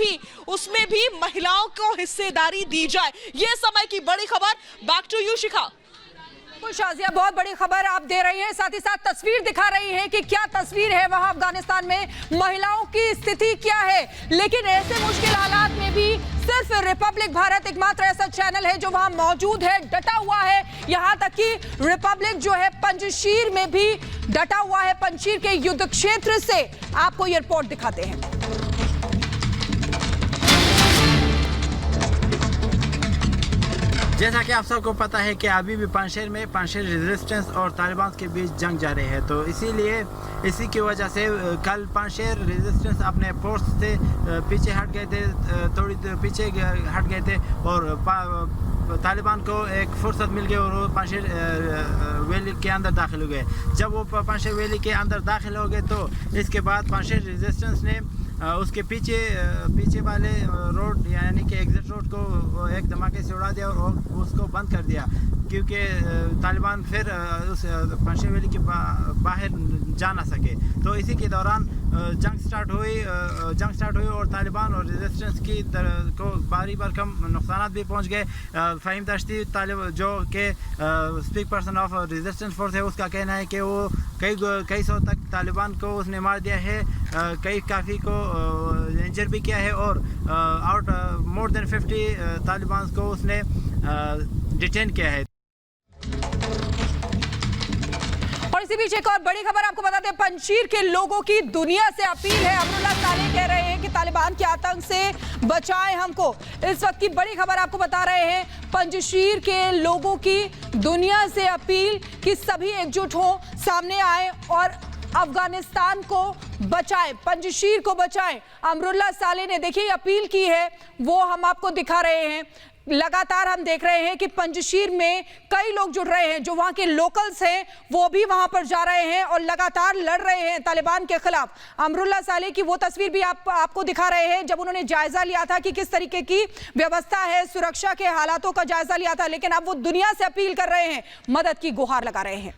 S2: भी महिलाओं को हिस्सेदारी दी जाए। ये समय की बड़ी खबर। बैक टू यू शिखा।
S1: शाजिया, बहुत बड़ी खबर आप दे रही हैं, साथ ही साथ तस्वीर दिखा रही हैं कि क्या तस्वीर है वहां अफगानिस्तान में, महिलाओं की स्थिति क्या है। लेकिन ऐसे मुश्किल हालात में भी सिर्फ रिपब्लिक भारत एकमात्र ऐसा चैनल है जो वहां मौजूद है, डटा हुआ है। यहां तक कि रिपब्लिक जो है पंजशीर में भी डटा हुआ है। पंजशीर के युद्ध क्षेत्र से आपको ये रिपोर्ट दिखाते हैं।
S5: जैसा कि आप सबको पता है कि अभी भी पंजशीर रेजिस्टेंस और तालिबान के बीच जंग जारी है, तो इसी की वजह से कल पंजशीर रेजिस्टेंस अपने पोस्ट से पीछे हट गए थे, थोड़ी पीछे हट गए थे और तालिबान को एक फुर्सत मिल गई और वो पंजशीर वैली के अंदर दाखिल हो गए। जब वो पंजशीर वैली के अंदर दाखिल हो गए तो इसके बाद पंजशीर रेजिस्टेंस ने उसके पीछे वाले रोड यानी कि एग्जिट रोड को एक धमाके से उड़ा दिया और उसको बंद कर दिया, क्योंकि तालिबान फिर उस पंजशीर वैली के बाहर जा ना सके। तो इसी के दौरान जंग स्टार्ट हुई और तालिबान और रेजिस्टेंस को बारी बार कम नुकसान भी पहुंच गए। फ़हीम दश्ती जो कि speak person of resistance force है, उसका कहना है कि वो कई सौ तक तालिबान को उसने मार दिया है, काफ़ी को इंजर भी किया है और मोर देन 50 तालिबान को उसने डिटेन किया है।
S1: और इसी बीच एक और बड़ी खबर आपको बता दें, पंजशीर के लोगों की दुनिया से अपील है। अमरुल्लाह सालेह कह रहे हैं कि तालिबान के आतंक से बचाएं हमको। इस वक्त की बड़ी खबर आपको बता रहे हैं, पंजशीर के लोगों की दुनिया से अपील कि सभी एकजुट हों, सामने आए और अफगानिस्तान को बचाएं, पंजशीर को बचाएं। अमरुल्लाह सालेह ने देखिए अपील की है, वो हम आपको दिखा रहे हैं। लगातार हम देख रहे हैं कि पंजशीर में कई लोग जुड़ रहे हैं, जो वहां के लोकल्स हैं वो भी वहां पर जा रहे हैं और लगातार लड़ रहे हैं तालिबान के खिलाफ। अमरुल्लाह सालेह की वो तस्वीर भी आपको दिखा रहे हैं जब उन्होंने जायजा लिया था कि किस तरीके की व्यवस्था है, सुरक्षा के हालातों का जायजा लिया था। लेकिन अब वो दुनिया से अपील कर रहे हैं, मदद की गुहार लगा रहे हैं।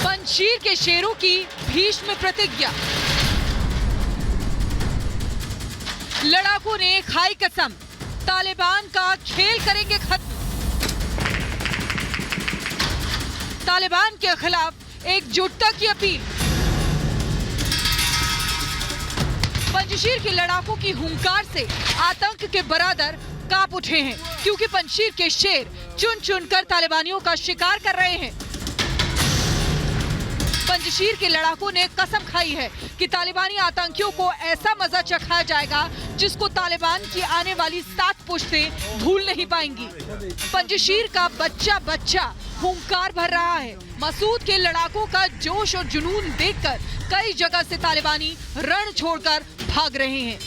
S6: पंजशीर के शेरों की भीष्म प्रतिज्ञा, लड़ाकू ने खाई कसम, तालिबान का खेल करेंगे खत्म। तालिबान के खिलाफ एकजुटता की अपील। पंजशीर के लड़ाकों की हुंकार से आतंक के बरादर कांप उठे हैं, क्योंकि पंजशीर के शेर चुन चुनकर तालिबानियों का शिकार कर रहे हैं। पंजशीर के लड़ाकों ने कसम खाई है कि तालिबानी आतंकियों को ऐसा मजा चखाया जाएगा जिसको तालिबान की आने वाली 7 पुश्तें भूल नहीं पाएंगी। पंजशीर का बच्चा बच्चा हुंकार भर रहा है। मसूद के लड़ाकों का जोश और जुनून देखकर कई जगह से तालिबानी रण छोड़कर भाग रहे हैं।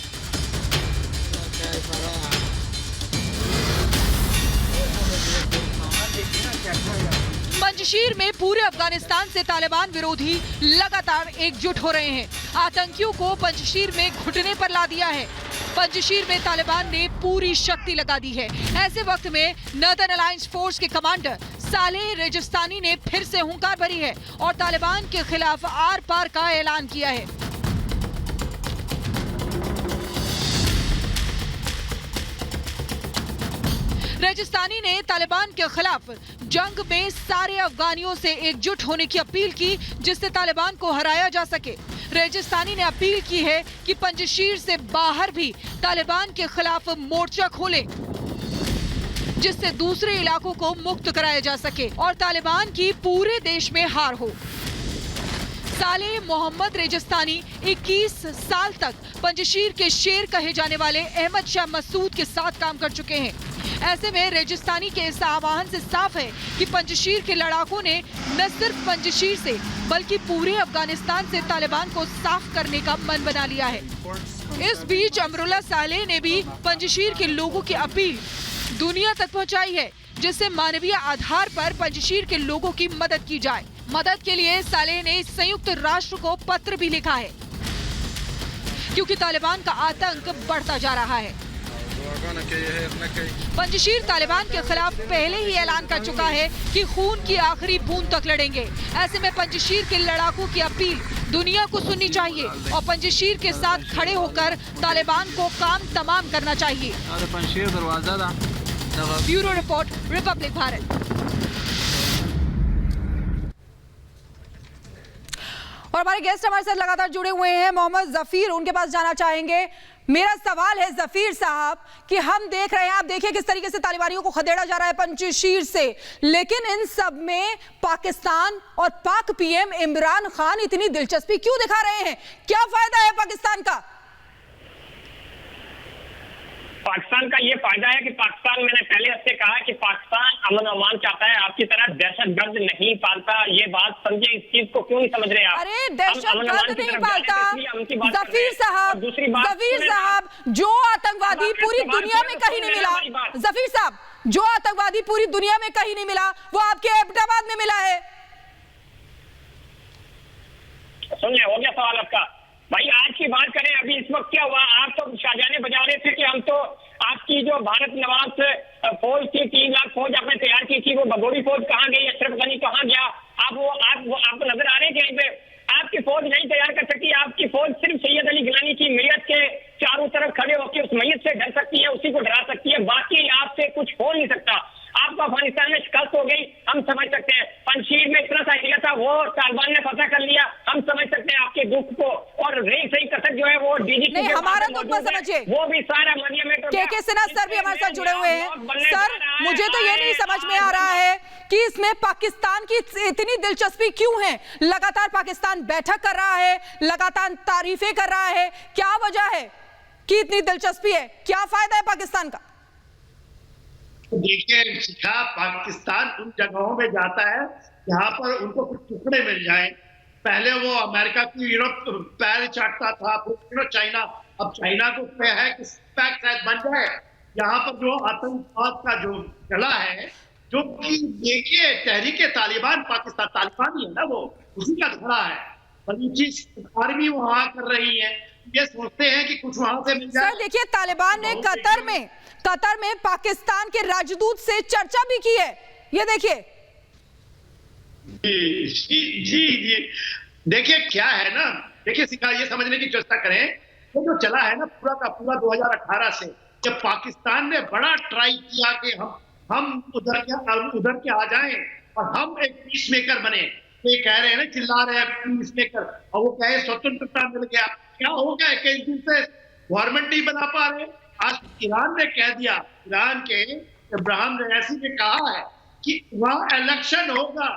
S6: पंजशीर में पूरे अफगानिस्तान से तालिबान विरोधी लगातार एकजुट हो रहे हैं। आतंकियों को पंजशीर में घुटने पर ला दिया है। पंजशीर में तालिबान ने पूरी शक्ति लगा दी है। ऐसे वक्त में नॉर्दर्न अलायंस फोर्स के कमांडर सालेह रेजिस्तानी ने फिर से हुंकार भरी है और तालिबान के खिलाफ आर पार का ऐलान किया है। रेजिस्तानी ने तालिबान के खिलाफ जंग में सारे अफगानियों से एकजुट होने की अपील की, जिससे तालिबान को हराया जा सके। रेजिस्तानी ने अपील की है कि पंजशीर से बाहर भी तालिबान के खिलाफ मोर्चा खोले, जिससे दूसरे इलाकों को मुक्त कराया जा सके और तालिबान की पूरे देश में हार हो। सालेह मोहम्मद रेजिस्तानी 21 साल तक पंजशीर के शेर कहे जाने वाले अहमद शाह मसूद के साथ काम कर चुके हैं। ऐसे में रेजिस्तानी के इस आह्वान से साफ है कि पंजशीर के लड़ाकों ने न सिर्फ पंजशीर से बल्कि पूरे अफगानिस्तान से तालिबान को साफ करने का मन बना लिया है। इस बीच अमरुल्लाह सालेह ने भी पंजशीर के लोगों की अपील दुनिया तक पहुंचाई है, जिससे मानवीय आधार पर पंजशीर के लोगों की मदद की जाए। मदद के लिए सालेह ने संयुक्त राष्ट्र को पत्र भी लिखा है, क्योंकि तालिबान का आतंक बढ़ता जा रहा है। पंजशीर तालिबान के खिलाफ पहले ही ऐलान कर चुका है कि खून की आखिरी बूंद तक लड़ेंगे। ऐसे में पंजशीर के लड़ाकों की अपील दुनिया को सुननी चाहिए और पंजशीर के साथ खड़े होकर तालिबान को काम तमाम करना चाहिए। Bureau report, Republic Bharat.
S1: और हमारे गेस्ट हमारे साथ लगातार जुड़े हुए हैं, मोहम्मद जफीर, उनके पास जाना चाहेंगे। मेरा सवाल है जफीर साहब कि हम देख रहे हैं, आप देखिए किस तरीके से तालिबानियों को खदेड़ा जा रहा है पंजशीर से, लेकिन इन सब में पाकिस्तान और पाक पीएम इमरान खान इतनी दिलचस्पी क्यों दिखा रहे हैं? क्या फायदा है पाकिस्तान का?
S4: पाकिस्तान का ये फायदा है कि पाकिस्तान, मैंने पहले आपसे कहा कि पाकिस्तान अमन अमान चाहता है, आपकी तरह दहशतगर्द नहीं पालता। ये बात समझे, इस चीज को क्यों नहीं समझ रहे आप?
S1: अरे दहशतगर्द नहीं पालता जफीर साहब, जो आतंकवादी पूरी दुनिया में कहीं नहीं मिला, जफीर साहब, जो आतंकवादी पूरी दुनिया में कहीं नहीं मिला वो आपके एबटाबाद में मिला है।
S4: सुन ले, हो गया सवाल आपका। भाई आज की बात करें, अभी इस वक्त क्या हुआ? आप तो शाहजहाने बजा रहे थे कि हम तो आपकी जो भारत नवाज फौज थी, 3 लाख फौज आपने तैयार की थी, वो भगोड़ी फौज कहाँ गई? अशरफ गनी कहाँ गया? आपको नजर आ रहे हैं कहीं पे? आपकी फौज नहीं तैयार कर सकती। आपकी फौज सिर्फ सैयद अली गिलानी की मैयत के चारों तरफ खड़े होकर उस मैयत से डर सकती है, उसी को डरा सकती है, बाकी आपसे कुछ हो नहीं सकता। आपको अफगानिस्तान में शिकस्त हो गई, हम समझ सकते हैं। पंजशीर में इतना सा एरिया था, वो तालिबान ने फतह कर लिया, हम समझ सकते हैं आपके दुख को। और रही सही कसर जो है वो डीजी
S1: नहीं, हमारा दुख मत समझिए,
S4: वो भी सारा मरियम में
S1: के सिन्हा सर भी हमारे साथ जुड़े हुए हैं। सर, मुझे तो ये नहीं समझ में आ रहा है कि इसमें पाकिस्तान की इतनी दिलचस्पी क्यों है? लगातार पाकिस्तान बैठक कर रहा है, लगातार तारीफें कर रहा है, क्या वजह है कि इतनी दिलचस्पी है? क्या फायदा है पाकिस्तान का?
S3: देखिए शिखा, पाकिस्तान उन जगहों में जाता है जहां पर उनको कुछ टुकड़े मिल जाए। पहले वो अमेरिका की यूरोप पैर चाटता था, फिर चाइना, अब चाइना को है कि पैक शायद बन जाए। यहाँ पर जो आतंकवाद का जो चला है, जो कि देखिए तहरीके तालिबान, पाकिस्तान तालिबान ही है ना, वो उसी का धड़ा है। बलूचिस्तान आर्मी वहां कर रही है, ये सोचते हैं कि कुछ वहां से मिल जाए।
S1: सर देखिए, तालिबान ने कतर में पाकिस्तान के राजदूत से चर्चा भी की है, ये देखिए।
S3: जी देखिए क्या है ना, देखिए सिखा, ये समझने की चेष्टा करें, वो जो चला है ना पूरा का पूरा 2018 से, जब पाकिस्तान ने बड़ा ट्राई किया कि हम उधर के आ जाएं और हम एक पीस मेकर बने। ये कह रहे हैं ना, चिल्ला रहे हैं पीस मेकर, और वो कहे स्वतंत्रता मिल गया। क्या हो गया? कई दिन से गवर्नमेंट नहीं बना पा रहे। आज ईरान ने कह दिया, ईरान के इब्राहिम रईसी ने कहा है कि वहां इलेक्शन होगा,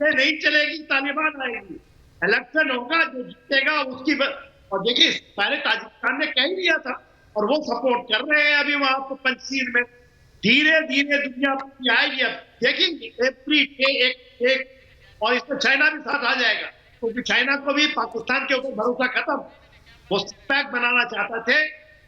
S3: नहीं चलेगी, तालिबान आएगी, इलेक्शन होगा, जो जीतेगा उसकी और देखिए पहले ताजिकिस्तान ने कह ही दिया था और वो सपोर्ट कर रहे हैं अभी वहां पर पंजशीर में। धीरे धीरे दुनिया आएगी, अब देखेंगे अप्रैल एक और इसमें चाइना भी साथ आ जाएगा, क्योंकि चाइना को भी पाकिस्तान के ऊपर भरोसा खत्म, वो पैक बनाना चाहते थे।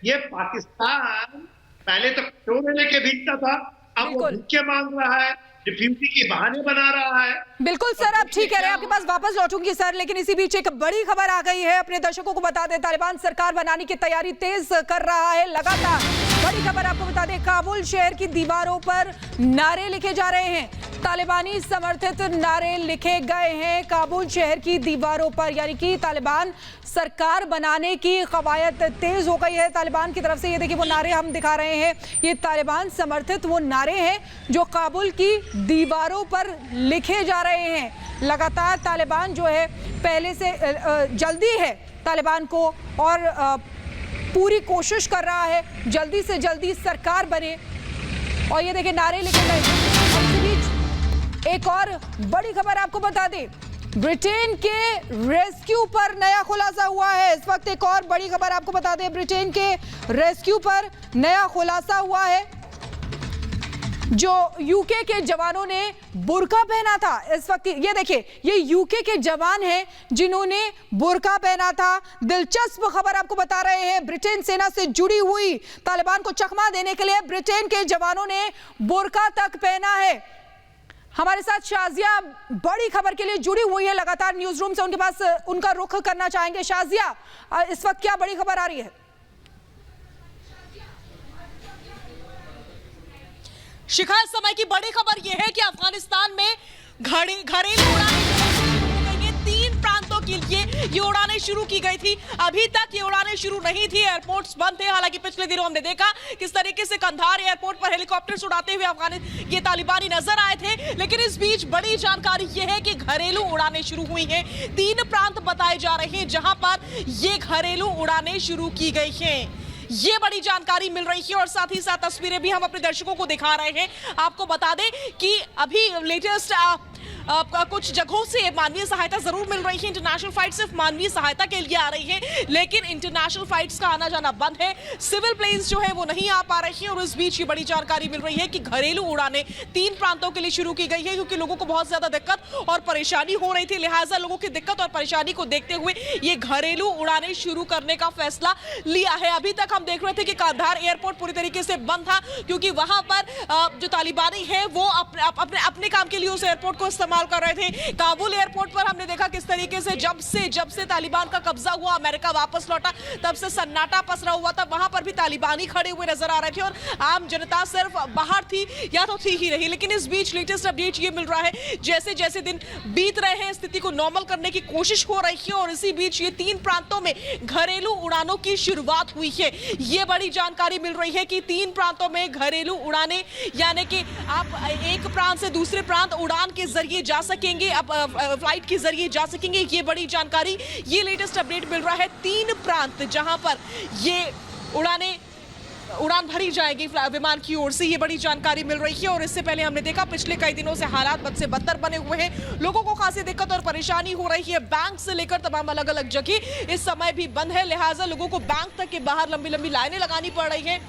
S3: ये पाकिस्तान पहले तो टोरे लेके भीगता था, अब वो
S1: बिल्कुल।
S3: भिक्षे मांग रहा है, रिफ्यूजी के बहाने बना रहा है।
S1: बिल्कुल सर, आप ठीक कह रहे हैं, आपके पास वापस लौटूंगी सर, लेकिन इसी बीच एक बड़ी खबर आ गई है। अपने दर्शकों को बता दें, तालिबान सरकार बनाने की तैयारी तेज कर रहा है लगातार। बड़ी खबर आपको बता दें, काबुल शहर की दीवारों पर नारे लिखे जा रहे हैं, तालिबानी समर्थित नारे लिखे गए हैं काबुल शहर की दीवारों पर, यानी कि तालिबान सरकार बनाने की कवायद तेज हो गई है तालिबान की तरफ से। ये देखिए वो नारे हम दिखा रहे हैं, ये तालिबान समर्थित वो नारे हैं जो काबुल की दीवारों पर लिखे जा रहे हैं। लगातार तालिबान जो है पहले से जल्दी है तालिबान को और पूरी कोशिश कर रहा है जल्दी से जल्दी सरकार बने, और ये देखिए नारे लिखे गए। इसी बीच एक और बड़ी खबर आपको बता दें, ब्रिटेन के रेस्क्यू पर नया खुलासा हुआ है। इस वक्त एक और बड़ी खबर आपको बता दें, ब्रिटेन के रेस्क्यू पर नया खुलासा हुआ है। जो यूके के जवानों ने बुर्का पहना था, इस वक्त ये देखिए ये यूके के जवान हैं जिन्होंने बुर्का पहना था। दिलचस्प खबर आपको बता रहे हैं, ब्रिटेन सेना से जुड़ी हुई, तालिबान को चकमा देने के लिए ब्रिटेन के जवानों ने बुर्का तक पहना है। हमारे साथ शाजिया बड़ी खबर के लिए जुड़ी हुई है लगातार न्यूज रूम से, उनके पास उनका रुख करना चाहेंगे। शाजिया, इस वक्त क्या बड़ी खबर आ रही है?
S2: शिखा, इस समय की बड़ी खबर यह है कि अफगानिस्तान में घरेलू उड़ानें शुरू हो गई हैं। 3 प्रांतों के लिए ये उड़ानें शुरू की गई थी। अभी तक ये उड़ानें शुरू नहीं थी, एयरपोर्ट्स बंद थे। हालांकि पिछले दिनों हमने देखा किस तरीके से कंधार एयरपोर्ट पर हेलीकॉप्टर्स उड़ाते हुए ये तालिबानी नजर आए थे। लेकिन इस बीच बड़ी जानकारी ये है कि घरेलू उड़ानें शुरू हुई हैं। 3 प्रांत बताए जा रहे हैं जहां पर ये घरेलू उड़ानें शुरू की गई हैं। ये बड़ी जानकारी मिल रही है और साथ ही साथ तस्वीरें भी हम अपने दर्शकों को दिखा रहे हैं। आपको बता दें कि अभी लेटेस्ट कुछ जगहों से मानवीय सहायता जरूर मिल रही है। इंटरनेशनल फ्लाइट सिर्फ मानवीय सहायता के लिए आ रही है, लेकिन इंटरनेशनल फ्लाइट्स का आना जाना बंद है। सिविल प्लेन्स जो है वो नहीं आ पा रही हैं और इस बीच ये बड़ी जानकारी मिल रही है कि घरेलू उड़ानें 3 प्रांतों के लिए शुरू की गई है, क्योंकि लोगों को बहुत ज्यादा दिक्कत और परेशानी हो रही थी। लिहाजा लोगों की दिक्कत और परेशानी को देखते हुए ये घरेलू उड़ानें शुरू करने का फैसला लिया है। अभी तक हम देख रहे थे कि कंधार एयरपोर्ट पूरी तरीके से बंद था, क्योंकि वहां पर जो तालिबानी है वो अपने काम के लिए उस एयरपोर्ट को इस्तेमाल कर रहे थे। काबुल एयरपोर्ट पर हमने देखा किस तरीके से जब से तालिबान का कब्जा हुआ, अमेरिका वापस लौटा, तब से सन्नाटा पसरा हुआ था। वहां पर भी तालिबानी खड़े हुए नजर आ रहे थे और आम जनता सिर्फ बाहर थी या तो थी ही रही। लेकिन इस बीच लेटेस्ट अपडेट ये मिल रहा है, जैसे जैसे दिन बीत रहे हैं स्थिति को नॉर्मल करने की कोशिश हो रही है और इसी बीच ये 3 प्रांतों में घरेलू उड़ानों की शुरुआत हुई है। ये बड़ी जानकारी मिल रही है कि 3 प्रांतों में घरेलू उड़ानें, यानी कि आप एक प्रांत से दूसरे प्रांत उड़ान के जरिए जा सकेंगे, अब फ्लाइट के जरिए जा सकेंगे। ये बड़ी जानकारी, ये लेटेस्ट अपडेट मिल रहा है। 3 प्रांत जहां पर ये उड़ान भरी जाएगी विमान की ओर से, ये बड़ी जानकारी मिल रही है। और इससे पहले हमने देखा पिछले कई दिनों से हालात बद से बदतर बने हुए हैं, लोगों को खासी दिक्कत और परेशानी हो रही है। बैंक से लेकर तमाम अलग अलग जगह इस समय भी बंद है, लिहाजा लोगों को बैंक तक के बाहर लंबी लंबी लाइनें लगानी पड़ रही है।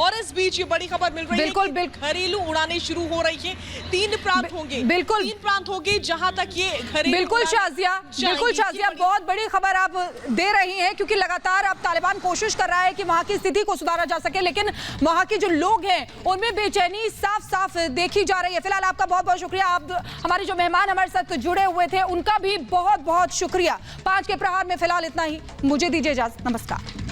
S2: और इस बीच ये बड़ी खबर मिल रही है कि घरेलू उड़ानें शुरू हो रही है। 3 प्रांत होंगे, 3 प्रांत होंगे जहां तक ये घरेलू।
S1: बिल्कुल शाजिया, बहुत बड़ी खबर आप दे रही हैं, क्योंकि लगातार अब तालिबान कोशिश कर रहा है कि वहां की स्थिति को सुधारा जा सके, लेकिन वहां के जो लोग हैं उनमें बेचैनी साफ साफ देखी जा रही है। फिलहाल आपका बहुत बहुत शुक्रिया, आप हमारे जो मेहमान हमारे साथ जुड़े हुए थे उनका भी बहुत बहुत शुक्रिया। 5 के प्रहार में फिलहाल इतना ही, मुझे दीजिए इजाजत, नमस्कार।